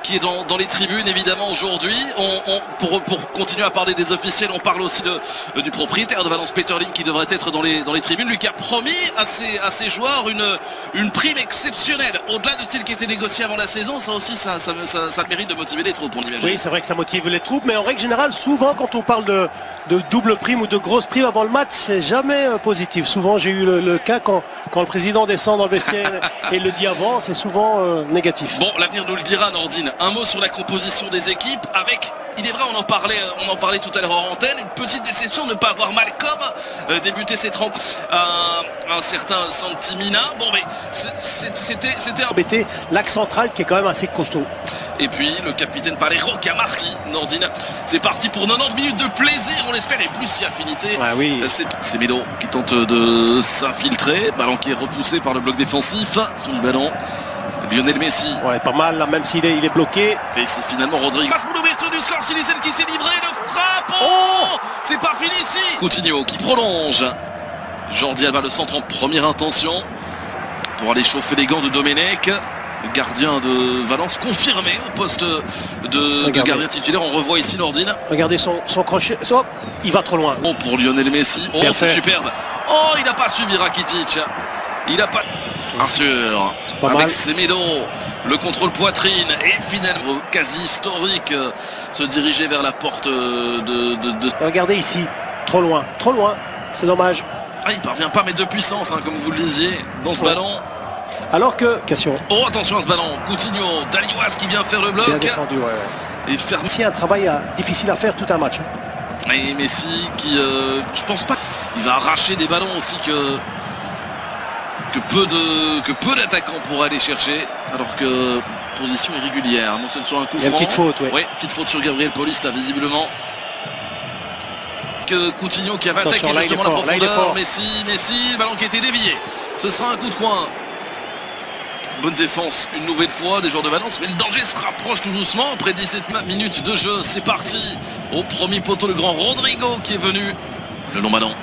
Qui est dans les tribunes évidemment aujourd'hui. Pour continuer à parler des officiels, on parle aussi du propriétaire de Valence, Peter Lim, qui devrait être dans les tribunes. Lui qui a promis à ses joueurs une prime exceptionnelle au-delà de ce qui était négocié avant la saison. Ça aussi ça mérite de motiver les troupes, on imagine. Oui, c'est vrai que ça motive les troupes, mais en règle générale, souvent quand on parle de double prime ou de grosse prime avant le match, c'est jamais positif. Souvent j'ai eu le cas quand le président descend dans le vestiaire et le dit avant, c'est souvent négatif. Bon, l'avenir nous le dira, Nordine. Un mot sur la composition des équipes avec, il est vrai, on en parlait tout à l'heure en antenne, une petite déception de ne pas avoir Malcolm débuter cette rencontre, un certain Santimina. Bon, mais c'était embêté, l'axe central qui est quand même assez costaud. Et puis le capitaine Palero qui a marqué, Nordine. C'est parti pour 90 minutes de plaisir, on l'espère, et plus si affinité. Ah oui. C'est Melo qui tente de s'infiltrer, ballon qui est repoussé par le bloc défensif. Le ballon, Lionel Messi. Ouais, pas mal là, même s'il est bloqué. Et c'est finalement Rodrigo. Passe pour l'ouverture du score, Silicen qui s'est livré, le frappe. Oh, c'est pas fini ici. Coutinho qui prolonge. Jordi Alba, le centre en première intention pour aller chauffer les gants de Domenech. Le gardien de Valence confirmé au poste de gardien titulaire. On revoit ici Nordine. Regardez son crochet. Oh, il va trop loin. Bon, pour Lionel Messi. Oh, c'est superbe. Oh, il n'a pas suivi Rakitic. Il n'a pas... Bien sûr. Avec Semedo, le contrôle poitrine. Et finalement, quasi historique, se diriger vers la porte de... Regardez ici. Trop loin. Trop loin. C'est dommage. Ah, il parvient pas à mettre de puissance, hein, comme vous le disiez, dans ce ballon. Alors que... Oh, attention à ce ballon. Coutinho, Daniwas qui vient faire le bloc. Bien défendu, ouais. Et faire... Ici, un travail difficile à faire tout un match. Et Messi qui, je pense pas, il va arracher des ballons aussi que peu d'attaquants pourraient aller chercher, alors que position irrégulière. Donc ce ne soit un coup franc. Une petite faute, oui. Oui, petite faute sur Gabriel Paulista, visiblement. Que Coutinho qui avait attaqué justement la profondeur. Messi, le ballon qui a été dévié. Ce sera un coup de coin. Bonne défense une nouvelle fois des joueurs de Valence, mais le danger se rapproche tout doucement. Après 17 minutes de jeu, c'est parti. Au premier poteau, le grand Rodrigo qui est venu. Le long ballon.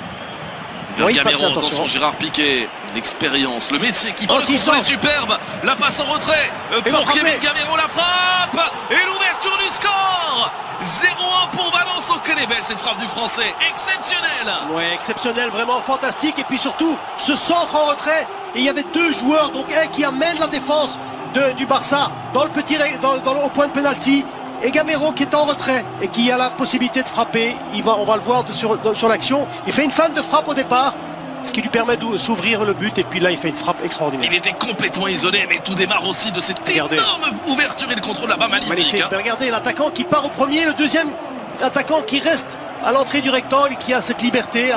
Vers Gamero, attention Gérard Piqué. L'expérience, le métier qui prend le contrôle est superbe. La passe en retrait pour Kevin Gamero, la frappe. Et l'ouverture du score. 0-1 pour Valence. Oh, qu'elle est belle cette frappe du français. Exceptionnelle. Ouais, exceptionnel, vraiment fantastique. Et puis surtout, ce centre en retrait. Et il y avait deux joueurs, donc un qui amène la défense du Barça dans le petit au point de pénalty. Et Gamero qui est en retrait et qui a la possibilité de frapper. On va le voir sur l'action. Il fait une feinte de frappe au départ, ce qui lui permet de s'ouvrir le but. Et puis là, il fait une frappe extraordinaire. Il était complètement isolé, mais tout démarre aussi de cette énorme ouverture et le contrôle là-bas, magnifique. Mais regardez, l'attaquant qui part au premier, le deuxième attaquant qui reste à l'entrée du rectangle et qui a cette liberté.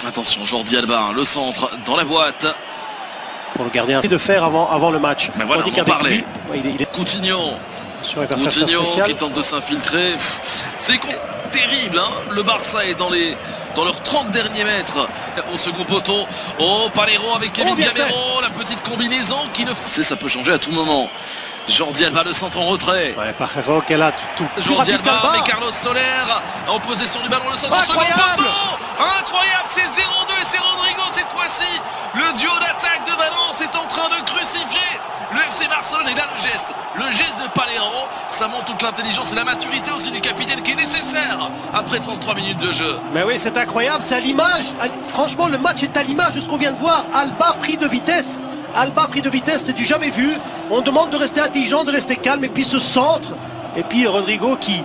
Attention, Jordi Alba, le centre dans la boîte. Pour le gardien de faire avant le match. Mais voilà, on en parlait. Il est... Coutinho qui tente de s'infiltrer. C'est terrible, hein. Le Barça est dans leurs 30 derniers mètres au second poteau. Oh, Palero avec Kevin Gamero, la petite combinaison qui ne... Ça peut changer à tout moment. Jordi Alba, le centre en retrait. Ouais, Palero qui est là tout Jordi Alba, mais Carlos Soler en possession du ballon, le centre en second poteau. Incroyable, c'est 0-2 et c'est Rodrigo cette fois-ci. Le duo d'attaque de Valence est en train de crucifier le FC Barcelone. Et là le geste de Palero, ça montre toute l'intelligence et la maturité aussi du capitaine qui est nécessaire après 33 minutes de jeu. Mais oui, c'est incroyable, c'est à l'image. Franchement, le match est à l'image de ce qu'on vient de voir. Alba pris de vitesse. C'est du jamais vu. On demande de rester intelligent, de rester calme. Et puis ce centre. Et puis Rodrigo qui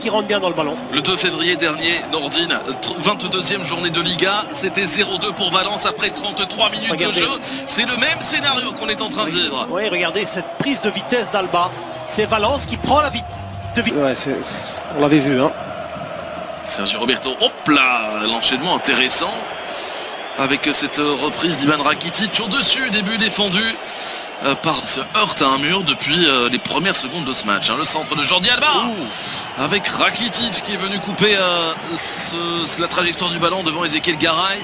rentre bien dans le ballon. Le 2 février dernier, Nordine, 22e journée de Liga, c'était 0-2 pour Valence après 33 minutes de jeu. C'est le même scénario qu'on est en train de vivre. Oui, regardez cette prise de vitesse d'Alba. C'est Valence qui prend la vitesse. Ouais, on l'avait vu, hein. Sergio Roberto, hop là, l'enchaînement intéressant. Avec cette reprise d'Ivan Rakitic au-dessus, début défendu. Se heurte à un mur depuis les premières secondes de ce match. Le centre de Jordi Alba avec Rakitic qui est venu couper la trajectoire du ballon devant Ezequiel Garay.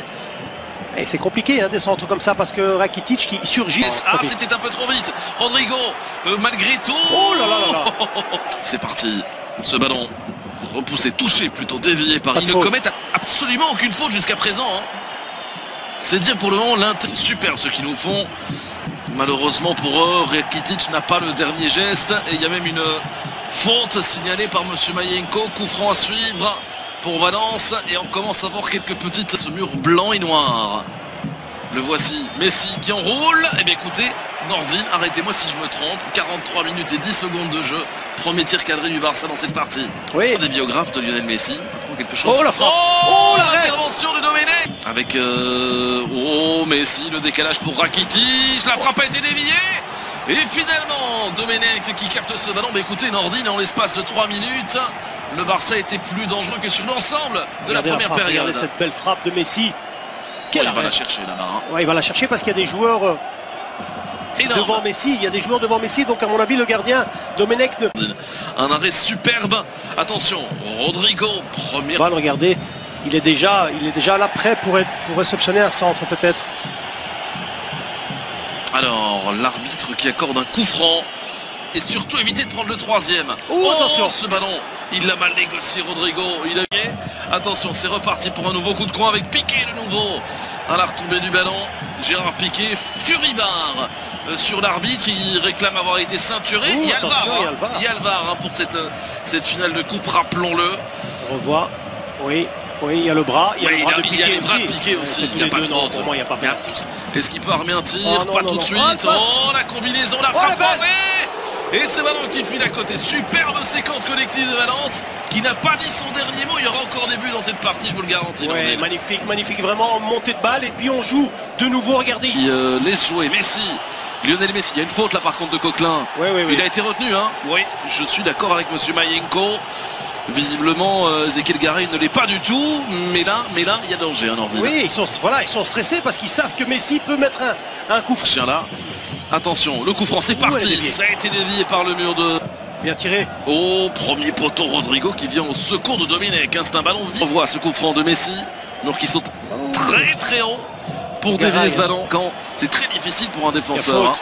Et c'est compliqué des centres comme ça parce que Rakitic qui surgit. Ah, c'était un peu trop vite. Rodrigo, malgré tout. Oh là là là là. C'est parti. Ce ballon repoussé, touché, plutôt dévié par... Ils ne commettent absolument aucune faute jusqu'à présent. C'est dire pour le moment, c'est super ce qu'ils nous font. Malheureusement pour eux, Rakitic n'a pas le dernier geste et il y a même une faute signalée par monsieur Mayenko. Coup franc à suivre pour Valence et on commence à voir quelques petites ce mur blanc et noir. Le voici, Messi qui enroule. Eh bien écoutez, Nordine, arrêtez-moi si je me trompe. 43 minutes et 10 secondes de jeu. Premier tir cadré du Barça dans cette partie. Oui. Des biographes de Lionel Messi. Apprend quelque chose. Oh la frappe. Oh, l'intervention de Domenech. Avec oh Messi, le décalage pour Rakitic. La frappe a été déviée. Et finalement, Domenech qui capte ce ballon. Mais écoutez, Nordine, en l'espace de 3 minutes, le Barça était plus dangereux que sur l'ensemble de la première période. Regardez cette belle frappe de Messi. Il va la chercher là-bas. Hein. Ouais, il va la chercher parce qu'il y a des joueurs devant Messi. Il y a des joueurs devant Messi. Donc à mon avis, le gardien Domenech ne... Un arrêt superbe. Attention, Rodrigo, première. Regardez, il est déjà là prêt pour réceptionner un centre peut-être. Alors, l'arbitre qui accorde un coup franc. Et surtout éviter de prendre le troisième. Oh, attention, ce ballon, il l'a mal négocié Rodrigo. Attention, c'est reparti pour un nouveau coup de coin avec Piqué de nouveau. À la retombée du ballon, Gérard Piqué, furibard sur l'arbitre. Il réclame avoir été ceinturé. Il y a le VAR pour cette finale de coupe, rappelons-le. On revoit, oui, il y a le bras. Il y a les bras de Piqué aussi. Il n'y a pas de faute. Pour moi, il n'y a pas de faute. Est-ce qu'il peut armer un tir? Pas tout de suite. Oh, la combinaison, la frappe croisée. Et ce ballon qui file à côté, superbe séquence collective de Valence qui n'a pas dit son dernier mot. Il y aura encore des buts dans cette partie, je vous le garantis. Ouais, magnifique, vraiment montée de balle et puis on joue de nouveau, regardez. Il laisse jouer Messi, Lionel Messi. Il y a une faute là par contre de Coquelin. Oui. Il a été retenu, hein. Oui, je suis d'accord avec monsieur Mayenko. Visiblement, Ezequiel Garay ne l'est pas du tout, mais là, il y a danger, hein, Nordine. Oui, ils sont stressés parce qu'ils savent que Messi peut mettre un coup franc. Chien là. Attention, le coup franc, c'est parti. Ça a été dévié par le mur de... Bien tiré. Oh, premier poteau Rodrigo qui vient au secours de Domenech. C'est un ballon vif. On voit ce coup franc de Messi. Mur qui saute très haut pour dévier ce ballon. Quand c'est très difficile pour un défenseur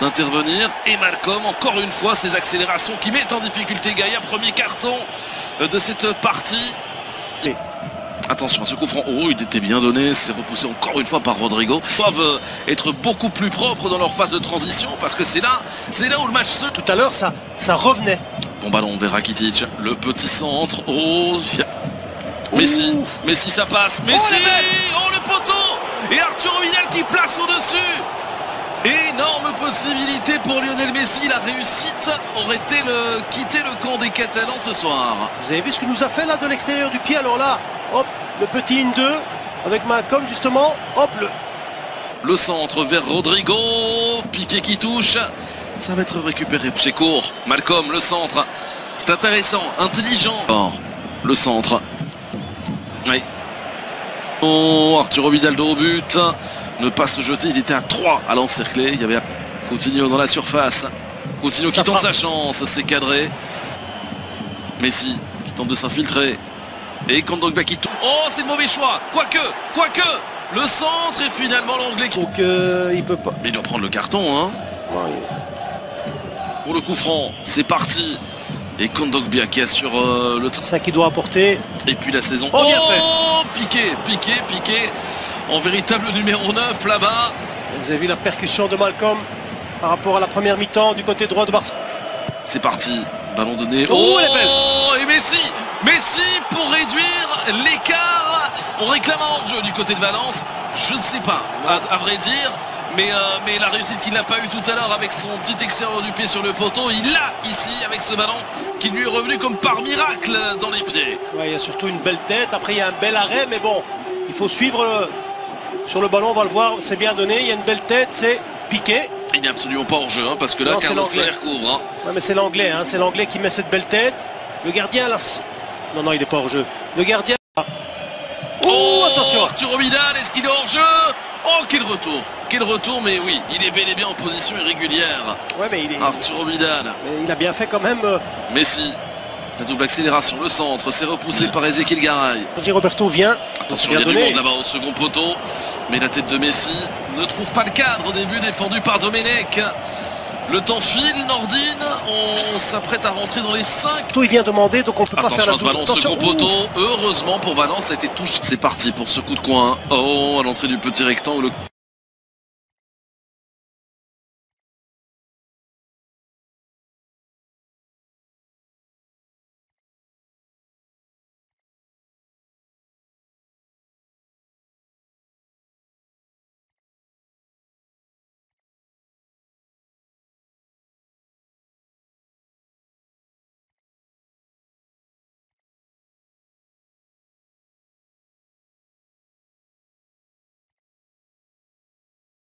d'intervenir. Et Malcolm, encore une fois, ses accélérations qui mettent en difficulté Gaïa. Premier carton de cette partie. Attention à ce coup franc, oh il était bien donné, c'est repoussé encore une fois par Rodrigo. Ils doivent être beaucoup plus propres dans leur phase de transition parce que c'est là où le match se... Tout à l'heure ça revenait. Bon ballon vers Rakitic, le petit centre, Messi ça passe, Messi, le poteau. Et Arturo Vidal qui place au-dessus. Énorme possibilité pour Lionel Messi, la réussite aurait été quitter le camp des Catalans ce soir. Vous avez vu ce que nous a fait là de l'extérieur du pied, alors là, hop, le petit 1-2 avec Malcolm justement, hop, le centre vers Rodrigo, Piqué qui touche, ça va être récupéré chez court, Malcolm, le centre, c'est intéressant, intelligent. Oh, le centre, oui. Oh, Arturo Vidal au but. Ne pas se jeter, ils étaient à 3 à l'encercler. Il y avait Coutinho dans la surface. Coutinho qui tente sa chance, c'est cadré. Messi qui tente de s'infiltrer. Et Kondogbia qui tourne. Oh, c'est le mauvais choix. Quoique, le centre et finalement l'anglais qui... Donc il peut pas. Mais il doit prendre le carton, hein. Ouais. Pour le coup franc, c'est parti. Et Kondogbia qui assure le... Ça qui doit apporter. Et puis la saison. Oh, bien fait. Piqué. En véritable numéro 9 là-bas. Vous avez vu la percussion de Malcolm par rapport à la première mi-temps du côté droit de Barça. C'est parti, ballon donné. Elle est belle. Et Messi pour réduire l'écart. On réclame un hors-jeu du côté de Valence. Je ne sais pas, à vrai dire. Mais la réussite qu'il n'a pas eu tout à l'heure avec son petit extérieur du pied sur le poteau, il l'a ici avec ce ballon qui lui est revenu comme par miracle dans les pieds. Ouais, il y a surtout une belle tête, après il y a un bel arrêt, mais bon, il faut suivre sur le ballon, on va le voir, c'est bien donné, il y a une belle tête, c'est Piqué. Il n'est absolument pas hors jeu, hein, parce que là, Carlos Soler couvre. Hein. Ouais, mais c'est l'anglais, c'est l'anglais qui met cette belle tête. Le gardien, là... Non, il n'est pas hors jeu. Le gardien... attention. Arturo Vidal, est-ce qu'il est hors jeu? Oh, quel retour, mais oui, il est bel et bien en position irrégulière. Ouais, mais il est... Arturo Vidal. Mais il a bien fait quand même... Messi, la double accélération, le centre, c'est repoussé par Ezequiel Garay. Roberto vient. Attention, il y a du monde là-bas au second poteau. Mais la tête de Messi ne trouve pas le cadre au début, défendu par Domenech. Le temps file, Nordine, on s'apprête à rentrer dans les 5. Il vient demander, donc on peut pas faire la double. Attention à ce ballon, second poteau. Heureusement pour Valence, ça a été touché. C'est parti pour ce coup de coin. Oh, à l'entrée du petit rectangle.